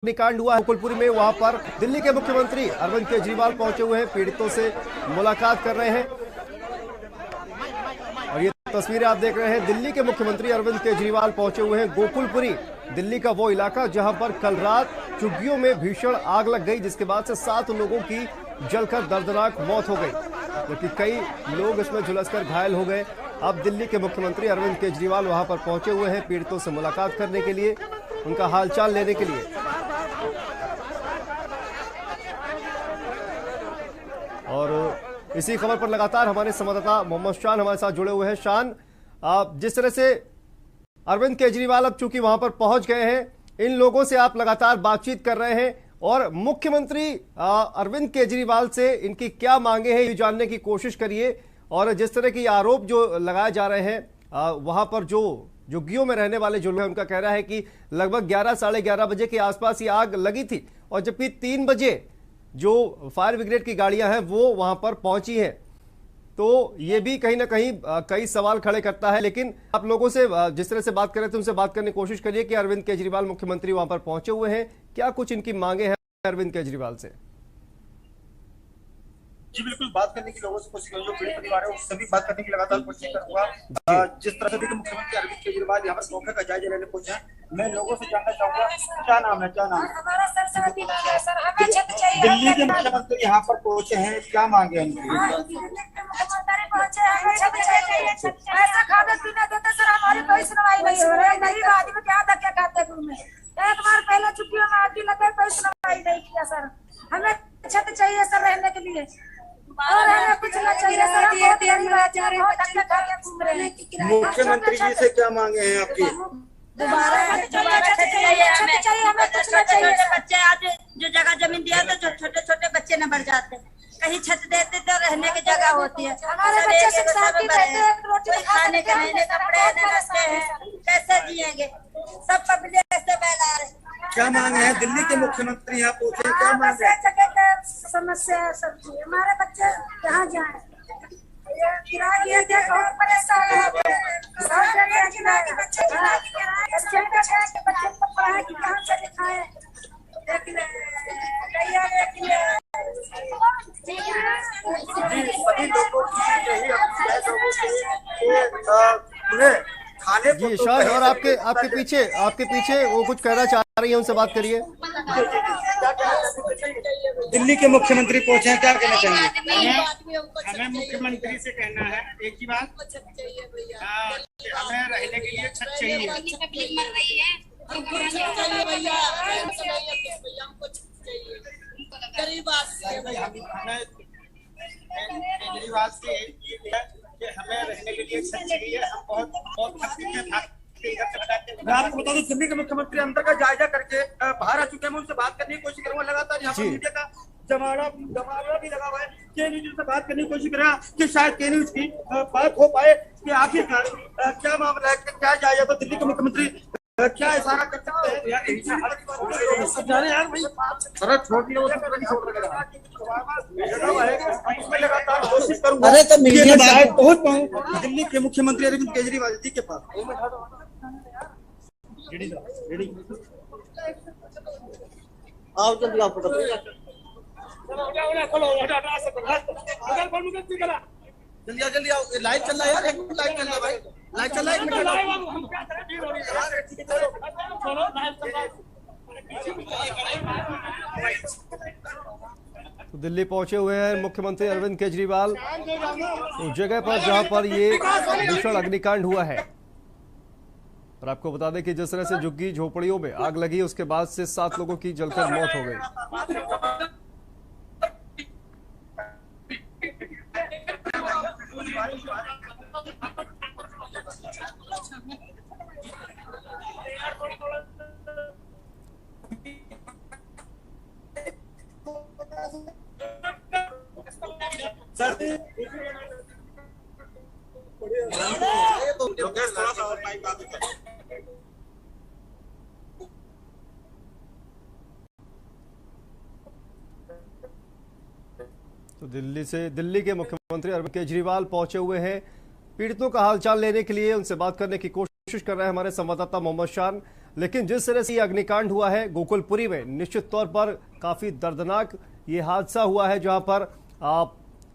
अग्निकांड हुआ है गोकुलपुरी में। वहां पर दिल्ली के मुख्यमंत्री अरविंद केजरीवाल पहुंचे हुए हैं, पीड़ितों से मुलाकात कर रहे हैं। और ये तस्वीरें आप देख रहे हैं, दिल्ली के मुख्यमंत्री अरविंद केजरीवाल पहुंचे हुए हैं गोकुलपुरी, दिल्ली का वो इलाका जहां पर कल रात झुग्गियों में भीषण आग लग गई, जिसके बाद से 7 लोगों की जलकर दर्दनाक मौत हो गई, जबकि कई लोग इसमें झुलसकर घायल हो गए। अब दिल्ली के मुख्यमंत्री अरविंद केजरीवाल वहां पर पहुंचे हुए हैं पीड़ितों से मुलाकात करने के लिए, उनका हालचाल लेने के लिए। और इसी खबर पर लगातार हमारे संवाददाता मोहम्मद शान हमारे साथ जुड़े हुए हैं। शान, जिस तरह से अरविंद केजरीवाल अब चूंकि वहां पर पहुंच गए हैं, इन लोगों से आप लगातार बातचीत कर रहे हैं और मुख्यमंत्री अरविंद केजरीवाल से इनकी क्या मांगे हैं ये जानने की कोशिश करिए। और जिस तरह के आरोप जो लगाए जा रहे हैं, वहां पर जो झुग्गियों में रहने वाले जो लोग हैं, उनका कहना है कि लगभग 11 साढ़े 11 बजे के आसपास ये आग लगी थी और जबकि 3 बजे जो फायर ब्रिगेड की गाड़ियां हैं वो वहां पर पहुंची हैं। तो ये भी कहीं ना कहीं कई सवाल खड़े करता है। लेकिन आप लोगों से जिस तरह से बात कर रहे थे उनसे बात करने की कोशिश करिए कि अरविंद केजरीवाल मुख्यमंत्री वहां पर पहुंचे हुए हैं, क्या कुछ इनकी मांगे हैं अरविंद केजरीवाल से? जी बिल्कुल, बात करने की लोगों से कोशिश करूँ, जो पीड़ित परिवार है उससे भी बात करने की लगातार कोशिश करूंगा। जिस तरह से देखिए मुख्यमंत्री अरविंद केजरीवाल यहाँ पर मौके का जायजा लेने पहुंचे हैं, मैं लोगों से जानना चाहूंगा क्या नाम है, क्या नाम है? दिल्ली के मुख्यमंत्री यहाँ पर पहुंचे हैं, क्या मांगे हैं उनकी? ऐसा खाने पीने देते सर, हमारी कोई सुनवाई नहीं हो रही है। गरीब आदमी क्या धक्के खाते घूमे, एक बार पहले छुट्टियों में आग लगे, कोई सुनवाई नहीं किया सर। हमें छत चाहिए सर रहने के लिए, और हमें कुछ न चाहिए सर। मुख्यमंत्री जी से क्या मांगे हैं आपकी? दोबारा छत चाहिए हमें, कुछ न चाहिए। बच्चे आज जो जगह जमीन दिया था, जो छोटे छोटे बच्चे न बढ़ जाते, कहीं छत देते तो रहने की जगह होती है। हमारे बच्चे शिक्षा की रोटी खाने के रहने कपड़े न रखते हैं, कैसे जिएंगे? सब पब्लिक से बहला रहे। क्या मांगे हैं? दिल्ली के मुख्यमंत्री यहाँ पहुंचे, क्या मांगे हैं? समस्या है सब्जी, हमारे बच्चे कहाँ जाए? किराए के बहुत परेशान है, सब जगह किराए के बच्चे पढ़ाई की कहाँ से लिखाए? सभी लोगों की यही उन्हें खाने जी शान, और आपके पीछे वो कुछ कहना चाह रही है, उनसे बात करिए। दिल्ली के मुख्यमंत्री पहुंचे हैं, क्या कहना चाहिए? हमें मुख्यमंत्री से कहना है एक ही बात, हमें रहने के लिए छत चाहिए। केजरीवाल से कि हमें रहने के लिए छत चाहिए। हम बहुत मैं आपको बता दूं, दिल्ली के मुख्यमंत्री अंदर का जायजा करके बाहर आ चुके हैं। मैं उनसे बात करने की कोशिश करूंगा। लगातार यहाँ पर मीडिया का जमाना भी लगा हुआ है। के न्यूज से बात करने की कोशिश कर रहा है कि शायद के न्यूज की बात हो पाए कि आखिरकार क्या मामला है, क्या जायजा था। दिल्ली के मुख्यमंत्री क्या इशारा कर सकते हैं? लगातार कोशिश करूंगा पहुंच पाऊं दिल्ली के मुख्यमंत्री अरविंद केजरीवाल जी के पास। आओ जल्दी, आप जल्दी आओ, लाइव चल रहा है यार, एक मिनट लाइव चल रहा है भाई, लाइव चल रहा है, एक तो दिल्ली पहुंचे हुए हैं मुख्यमंत्री अरविंद केजरीवाल उस जगह पर जहां पर ये भीषण अग्निकांड हुआ है। और आपको बता दें कि जिस तरह से झुग्गी झोपड़ियों में आग लगी, उसके बाद से 7 लोगों की जलकर मौत हो गई। तो दिल्ली के मुख्यमंत्री अरविंद केजरीवाल पहुंचे हुए हैं पीड़ितों का हालचाल लेने के लिए, उनसे बात करने की कोशिश कर रहे हैं हमारे संवाददाता मोहम्मद शान। लेकिन जिस तरह से ये अग्निकांड हुआ है गोकुलपुरी में, निश्चित तौर पर काफी दर्दनाक ये हादसा हुआ है, जहां पर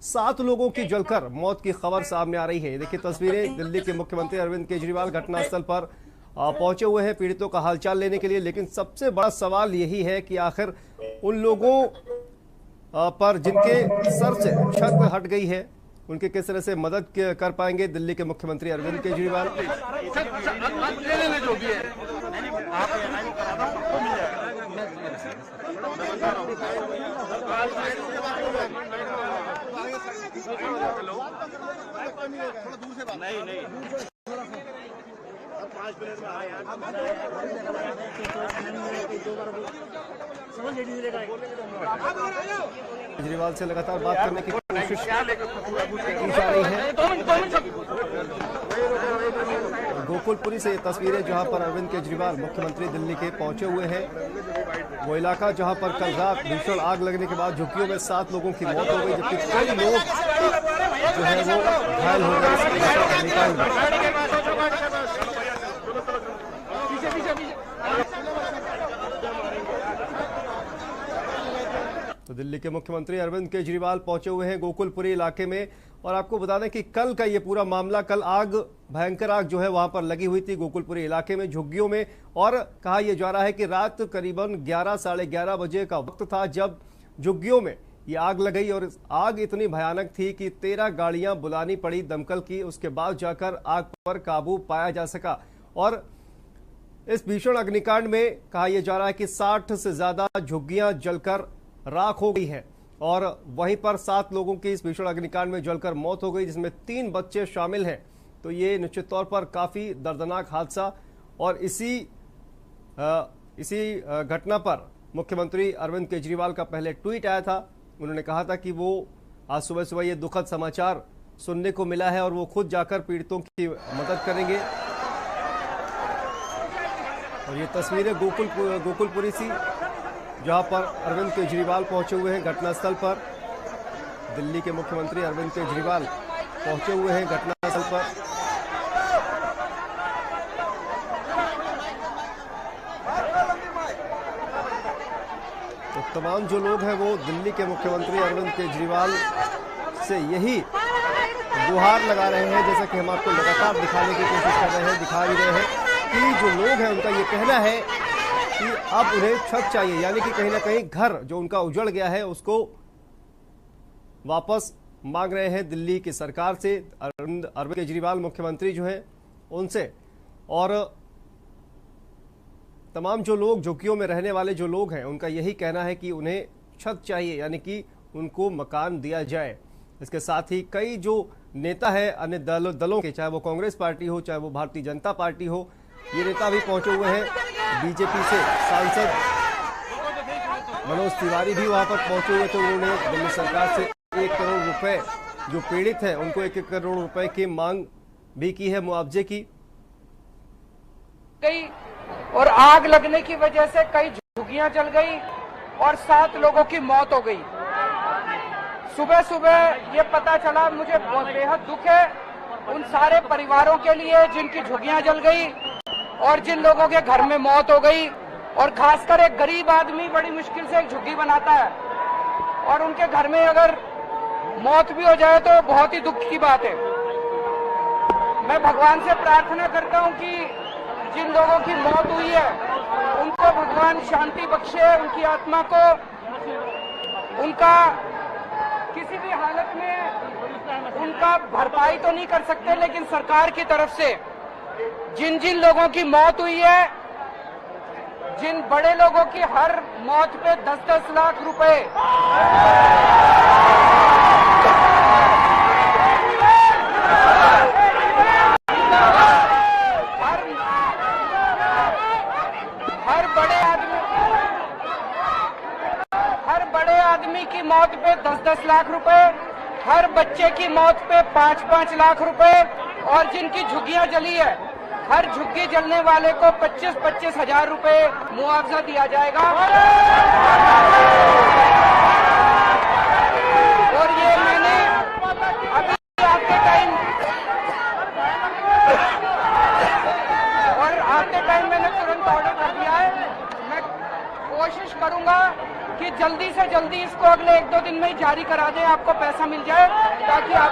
7 लोगों की जलकर मौत की खबर सामने आ रही है। देखिए तस्वीरें, दिल्ली के मुख्यमंत्री अरविंद केजरीवाल घटनास्थल पर पहुंचे हुए हैं पीड़ितों का हालचाल लेने के लिए। लेकिन सबसे बड़ा सवाल यही है कि आखिर उन लोगों पर जिनके सर से छत हट गई है, उनके किस तरह से मदद कर पाएंगे दिल्ली के मुख्यमंत्री अरविंद केजरीवाल। केजरीवाल से लगातार बात करने की कोशिश की जा रही है। गोकुलपुरी से ये तस्वीरें जहां पर अरविंद केजरीवाल मुख्यमंत्री दिल्ली के पहुंचे हुए हैं, वो इलाका जहां पर कल रात भीषण आग लगने के बाद झुग्गियों में 7 लोगों की मौत हो गई, जबकि कई लोग जो है वो घायल हो गए। तो दिल्ली के मुख्यमंत्री अरविंद केजरीवाल पहुंचे हुए हैं गोकुलपुरी इलाके में। और आपको बता दें कि कल का ये पूरा मामला, कल भयंकर आग जो है वहां पर लगी हुई थी गोकुलपुरी इलाके में झुग्गियों में। और कहा यह जा रहा है कि रात करीबन 11 साढ़े 11 बजे का वक्त था जब झुग्गियों में ये आग लगी। और आग इतनी भयानक थी कि 13 गाड़ियां बुलानी पड़ी दमकल की, उसके बाद जाकर आग पर काबू पाया जा सका। और इस भीषण अग्निकांड में कहा यह जा रहा है कि 60 से ज्यादा झुग्गियां जलकर राख हो गई है। और वहीं पर 7 लोगों की इस भीषण अग्निकांड में जलकर मौत हो गई, जिसमें 3 बच्चे शामिल हैं। तो ये निश्चित तौर पर काफी दर्दनाक हादसा। और इसी घटना पर मुख्यमंत्री अरविंद केजरीवाल का पहले ट्वीट आया था। उन्होंने कहा था कि वो आज सुबह सुबह ये दुखद समाचार सुनने को मिला है और वो खुद जाकर पीड़ितों की मदद करेंगे। और ये तस्वीरें गोकुलपुरी सी, जहां पर अरविंद केजरीवाल पहुंचे हुए हैं घटनास्थल पर। दिल्ली के मुख्यमंत्री अरविंद केजरीवाल पहुंचे हुए हैं घटनास्थल पर। तो तमाम जो लोग हैं वो दिल्ली के मुख्यमंत्री अरविंद केजरीवाल से यही गुहार लगा रहे हैं, जैसा कि हम आपको लगातार दिखाने की कोशिश कर रहे हैं, दिखा भी रहे हैं कि जो लोग हैं उनका ये कहना है कि अब उन्हें छत चाहिए, यानी कि कहीं ना कहीं घर जो उनका उजड़ गया है उसको वापस मांग रहे हैं दिल्ली की सरकार से, अरविंद केजरीवाल मुख्यमंत्री जो हैं उनसे। और तमाम जो लोग झुग्गियों में रहने वाले जो लोग हैं उनका यही कहना है कि उन्हें छत चाहिए, यानी कि उनको मकान दिया जाए। इसके साथ ही कई जो नेता है अन्य दलों के, चाहे वो कांग्रेस पार्टी हो चाहे वो भारतीय जनता पार्टी हो, ये नेता भी पहुंचे हुए हैं। बीजेपी से सांसद मनोज तिवारी भी वहां पर पहुंचे हुए थे। उन्होंने दिल्ली सरकार से 1 करोड़ रुपए जो पीड़ित हैं उनको 1 करोड़ रुपए की मांग भी की है मुआवजे की। गई और आग लगने की वजह से कई झुग्गियां जल गई और 7 लोगों की मौत हो गई। सुबह सुबह ये पता चला, मुझे बेहद दुख है उन सारे परिवारों के लिए जिनकी झुग्गियां जल गई और जिन लोगों के घर में मौत हो गई। और खासकर एक गरीब आदमी बड़ी मुश्किल से एक झुग्गी बनाता है और उनके घर में अगर मौत भी हो जाए तो बहुत ही दुख की बात है। मैं भगवान से प्रार्थना करता हूं कि जिन लोगों की मौत हुई है उनको भगवान शांति बख्शे, उनकी आत्मा को, उनका किसी भी हालत में उनका भरपाई तो नहीं कर सकते, लेकिन सरकार की तरफ से जिन जिन लोगों की मौत हुई है, जिन बड़े लोगों की हर मौत पे 10-10 लाख रुपए, हर बड़े आदमी की मौत पे 10-10 लाख रुपए, हर बच्चे की मौत पे 5-5 लाख रुपए, और जिनकी झुग्गियां जली है हर झुग्गी जलने वाले को 25-25 हजार रुपए मुआवजा दिया जाएगा। और ये मैंने अभी आते टाइम मैंने तुरंत ऑर्डर करूंगा कि जल्दी से जल्दी इसको अगले 1-2 दिन में ही जारी करा दें, आपको पैसा मिल जाए ताकि आप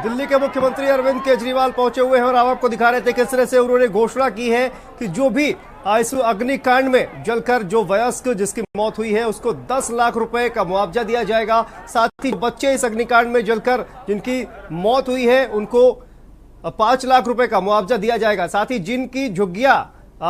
दिल्ली के मुख्यमंत्री अरविंद केजरीवाल पहुंचे हुए हैं और आपको दिखा रहे थे किस तरह से उन्होंने घोषणा की है कि जो भी इस अग्निकांड में जलकर जो वयस्क जिसकी मौत हुई है उसको 10 लाख रुपए का मुआवजा दिया जाएगा। साथ ही बच्चे इस अग्निकांड में जलकर जिनकी मौत हुई है उनको 5 लाख रुपए का मुआवजा दिया जाएगा। साथ ही जिनकी झुग्गियां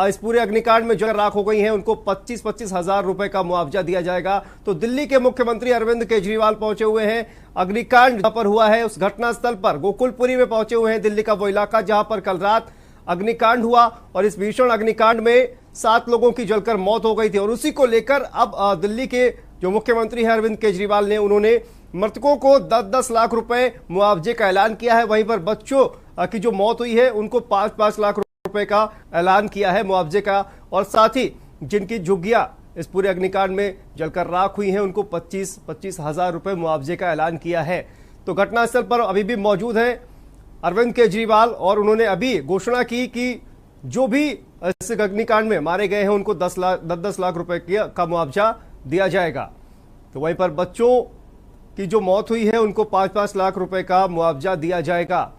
इस पूरे अग्निकांड में जल राख हो गई हैं उनको 25-25 हजार रुपए का मुआवजा दिया जाएगा। तो दिल्ली के मुख्यमंत्री अरविंद केजरीवाल पहुंचे हुए हैं अग्निकांड जहां पर हुआ है उस घटना स्थल पर गोकुलपुरी में पहुंचे हुए हैं। दिल्ली का वो इलाका जहां पर कल रात अग्निकांड हुआ और इस भीषण अग्निकांड में 7 लोगों की जलकर मौत हो गई थी और उसी को लेकर अब दिल्ली के जो मुख्यमंत्री हैं अरविंद केजरीवाल ने उन्होंने मृतकों को 10-10 लाख रुपए मुआवजे का ऐलान किया है। वहीं पर बच्चों की जो मौत हुई है उनको 5-5 लाख रुपए का ऐलान किया है मुआवजे का और साथ ही जिनकी झुग्गियां इस पूरे अग्निकांड में जलकर राख हुई हैं उनको 25-25 हजार रुपए मुआवजे का ऐलान किया है। तो घटनास्थल पर अभी भी मौजूद है अरविंद केजरीवाल और उन्होंने अभी घोषणा की कि जो भी इस अग्निकांड में मारे गए हैं उनको 10 लाख रुपए का मुआवजा दिया जाएगा। तो वहीं पर बच्चों की जो मौत हुई है उनको 5-5 लाख रुपए का मुआवजा दिया जाएगा।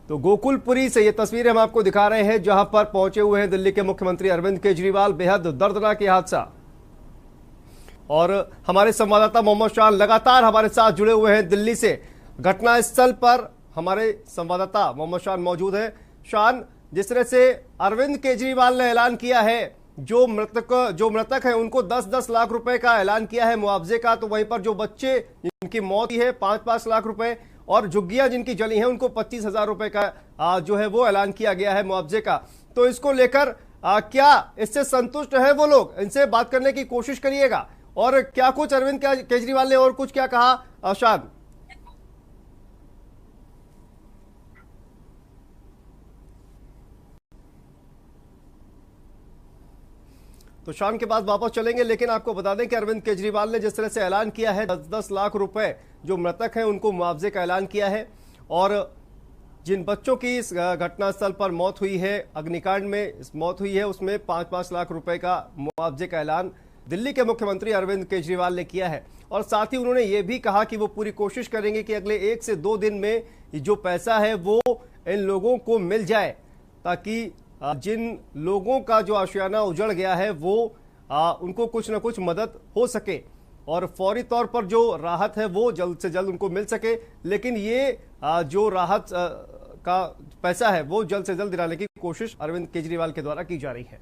तो गोकुलपुरी से ये तस्वीरें हम आपको दिखा रहे हैं जहां पर पहुंचे हुए हैं दिल्ली के मुख्यमंत्री अरविंद केजरीवाल। बेहद दर्दनाक ये हादसा और हमारे संवाददाता मोहम्मद शान लगातार हमारे साथ जुड़े हुए हैं दिल्ली से। घटनास्थल पर हमारे संवाददाता मोहम्मद शान मौजूद है। शान, जिस तरह से अरविंद केजरीवाल ने ऐलान किया है जो मृतक है उनको 10-10 लाख रुपए का ऐलान किया है मुआवजे का, तो वहीं पर जो बच्चे जिनकी मौत हुई है 5-5 लाख रुपए और झुग्गियां जिनकी जली हैं उनको 25 हजार रुपए का जो है वो ऐलान किया गया है मुआवजे का। तो इसको लेकर क्या इससे संतुष्ट है वो लोग? इनसे बात करने की कोशिश करिएगा और क्या कुछ अरविंद केजरीवाल ने और कुछ क्या कहा शान? तो शान के बाद वापस चलेंगे, लेकिन आपको बता दें कि अरविंद केजरीवाल ने जिस तरह से ऐलान किया है 10-10 लाख रुपए जो मृतक हैं उनको मुआवजे का ऐलान किया है और जिन बच्चों की इस घटनास्थल पर मौत हुई है अग्निकांड में मौत हुई है उसमें 5-5 लाख रुपए का मुआवजे का ऐलान दिल्ली के मुख्यमंत्री अरविंद केजरीवाल ने किया है। और साथ ही उन्होंने ये भी कहा कि वो पूरी कोशिश करेंगे कि अगले 1 से 2 दिन में जो पैसा है वो इन लोगों को मिल जाए ताकि जिन लोगों का जो आशियाना उजड़ गया है वो उनको कुछ न कुछ मदद हो सके और फौरी तौर पर जो राहत है वो जल्द से जल्द उनको मिल सके। लेकिन ये जो राहत का पैसा है वो जल्द से जल्द दिलाने की कोशिश अरविंद केजरीवाल के द्वारा की जा रही है।